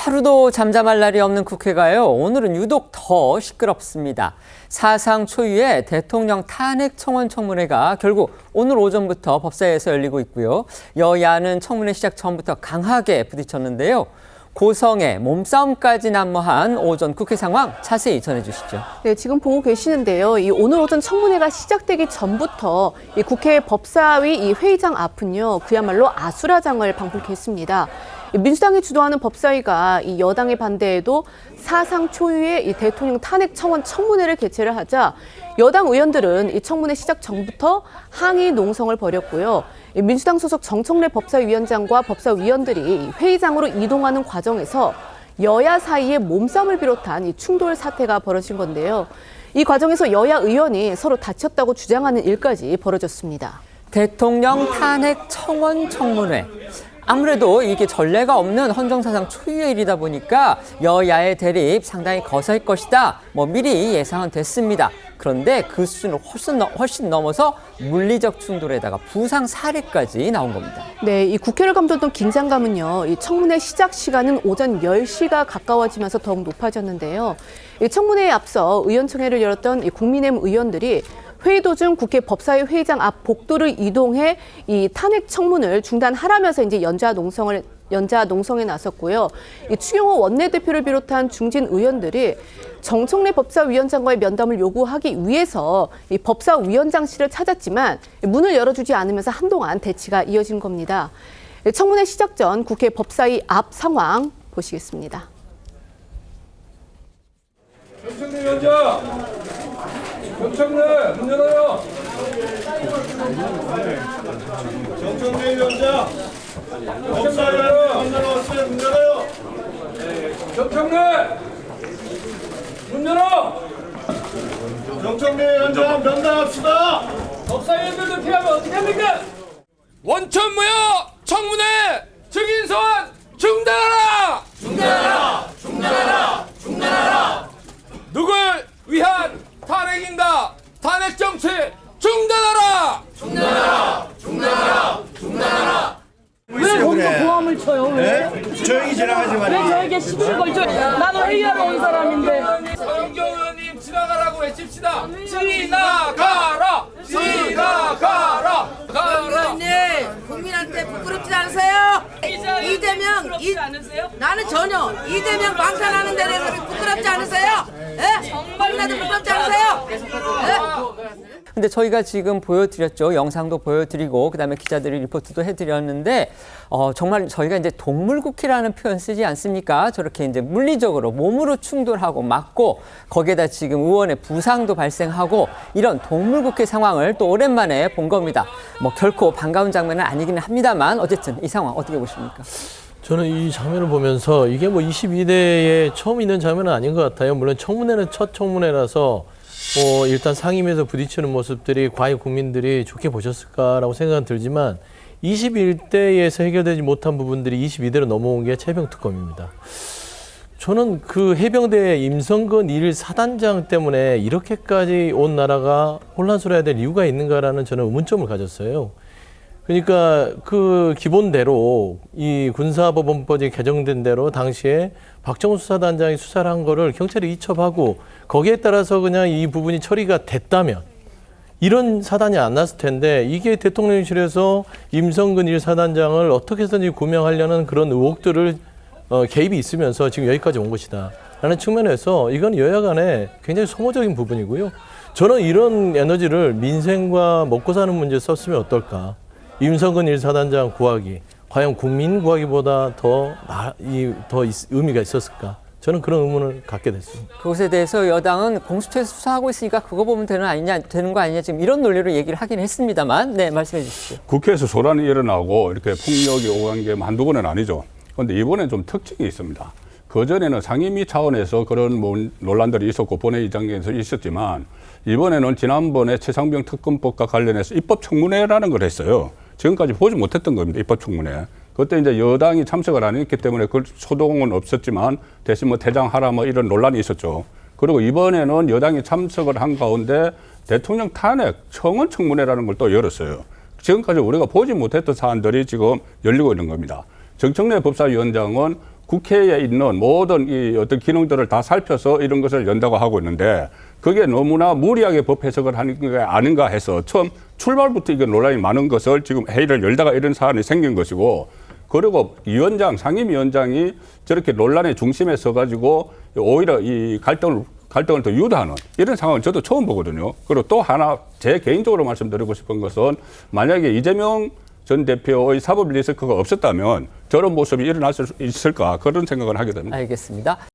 하루도 잠잠할 날이 없는 국회가요. 오늘은 유독 더 시끄럽습니다. 사상 초유의 대통령 탄핵 청원 청문회가 결국 오늘 오전부터 법사위에서 열리고 있고요. 여야는 청문회 시작 전부터 강하게 부딪혔는데요. 고성의 몸싸움까지 난무한 오전 국회 상황 자세히 전해주시죠. 네, 지금 보고 계시는데요. 오늘 오전 청문회가 시작되기 전부터 국회 법사위 회의장 앞은요, 그야말로 아수라장을 방불케 했습니다. 민주당이 주도하는 법사위가 여당의 반대에도 사상 초유의 대통령 탄핵 청원 청문회를 개최를 하자 여당 의원들은 이 청문회 시작 전부터 항의 농성을 벌였고요. 민주당 소속 정청래 법사위원장과 법사위원들이 회의장으로 이동하는 과정에서 여야 사이에 몸싸움을 비롯한 이 충돌 사태가 벌어진 건데요. 이 과정에서 여야 의원이 서로 다쳤다고 주장하는 일까지 벌어졌습니다. 대통령 탄핵 청원 청문회. 아무래도 이게 전례가 없는 헌정사상 초유의 일이다 보니까 여야의 대립 상당히 거셀 것이다. 미리 예상은 됐습니다. 그런데 그 수준을 훨씬 넘어서 물리적 충돌에다가 부상 사례까지 나온 겁니다. 네, 이 국회를 감돌던 긴장감은요. 이 청문회 시작 시간은 오전 10시가 가까워지면서 더욱 높아졌는데요. 이 청문회에 앞서 의원총회를 열었던 이 국민의힘 의원들이 회의 도중 국회 법사위 회의장 앞 복도를 이동해 이 탄핵 청문을 중단하라면서 이제 연좌 농성에 나섰고요. 이 추경호 원내대표를 비롯한 중진 의원들이 정청래 법사위원장과의 면담을 요구하기 위해서 이 법사위원장실을 찾았지만 문을 열어주지 않으면서 한동안 대치가 이어진 겁니다. 청문회 시작 전 국회 법사위 앞 상황 보시겠습니다. 정청래 위원장! 정청래! 문 열어요! 정청래 위원장! 법사위원장! 문 열어요! 정청래! 문 열어! 정청래 위원장 면담합시다! 법사위원들도 피하면 어떻게 합니까? 원천무효 청문회 증인 소환 중단하라! 중단하라! 중단하라! 중단하라! 누굴 위한 탄핵인가? 탄핵 정치 중단하라! 중단하라! 중단하라! 중단하라! 왜 거기서 고함을 쳐요? 왜? 네? 조용히 지나가지 말아요. 왜 저에게 시비를 걸죠? 나도 회의하러 온 사람인데. 서영교 의원님 지나가라고 외칩시다. 지나가라! 지나가라! 가라! 의원님, 국민한테 부끄럽지 않으세요? 이재명, 나는 전혀 이재명 방탄하는 데 대해서 부끄럽지 않으세요? 예? 국민한테 부끄럽지 않으세요? 근데 저희가 지금 보여드렸죠. 영상도 보여드리고 그다음에 기자들이 리포트도 해드렸는데 정말 저희가 이제 동물국회라는 표현 쓰지 않습니까? 저렇게 이제 물리적으로 몸으로 충돌하고 맞고 거기에다 지금 의원의 부상도 발생하고 이런 동물국회 상황을 또 오랜만에 본 겁니다. 결코 반가운 장면은 아니기는 합니다만 어쨌든 이 상황 어떻게 보십니까? 저는 이 장면을 보면서 이게 22대에 처음 있는 장면은 아닌 것 같아요. 물론 청문회는 첫 청문회라서 일단 상임위에서 부딪히는 모습들이 과연 국민들이 좋게 보셨을까라고 생각은 들지만 21대에서 해결되지 못한 부분들이 22대로 넘어온 게 최병특검입니다. 저는 그 해병대 임성근 1사단장 때문에 이렇게까지 온 나라가 혼란스러워야 될 이유가 있는가라는 저는 의문점을 가졌어요. 그러니까 그 기본대로 이 군사법원법이 개정된 대로 당시에 박정훈 수사단장이 수사를 한 거를 경찰이 이첩하고 거기에 따라서 그냥 이 부분이 처리가 됐다면 이런 사단이 안 났을 텐데 이게 대통령실에서 임성근 1사단장을 어떻게 해서든지 구명하려는 그런 의혹들을 개입이 있으면서 지금 여기까지 온 것이다 라는 측면에서 이건 여야 간에 굉장히 소모적인 부분이고요. 저는 이런 에너지를 민생과 먹고 사는 문제에 썼으면 어떨까. 임성근 1사단장 구하기, 과연 국민 구하기보다 더 의미가 있었을까? 저는 그런 의문을 갖게 됐습니다. 그것에 대해서 여당은 공수처에서 수사하고 있으니까 그거 보면 되는 거 아니냐 지금 이런 논리로 얘기를 하긴 했습니다만 네 말씀해 주십시오. 국회에서 소란이 일어나고 이렇게 폭력이 오간 게 한두 번은 아니죠. 그런데 이번엔 좀 특징이 있습니다. 그전에는 상임위 차원에서 그런 논란들이 있었고 본회의장에서 있었지만 이번에는 지난번에 최상병 특검법과 관련해서 입법청문회라는 걸 했어요. 지금까지 보지 못했던 겁니다. 입법청문회. 그때 이제 여당이 참석을 안 했기 때문에 그 소동은 없었지만 대신 퇴장하라 이런 논란이 있었죠. 그리고 이번에는 여당이 참석을 한 가운데 대통령 탄핵 청원 청문회라는 걸 또 열었어요. 지금까지 우리가 보지 못했던 사안들이 지금 열리고 있는 겁니다. 정청래 법사위원장은 국회에 있는 모든 이 어떤 기능들을 다 살펴서 이런 것을 연다고 하고 있는데 그게 너무나 무리하게 법 해석을 하는 게 아닌가 해서 처음 출발부터 이게 논란이 많은 것을 지금 회의를 열다가 이런 사안이 생긴 것이고 그리고 상임위원장이 저렇게 논란의 중심에 서가지고 오히려 이 갈등을 더 유도하는 이런 상황을 저도 처음 보거든요. 그리고 또 하나 제 개인적으로 말씀드리고 싶은 것은 만약에 이재명 전 대표의 사법 리스크가 없었다면 저런 모습이 일어날 수 있을까 그런 생각을 하게 됩니다. 알겠습니다.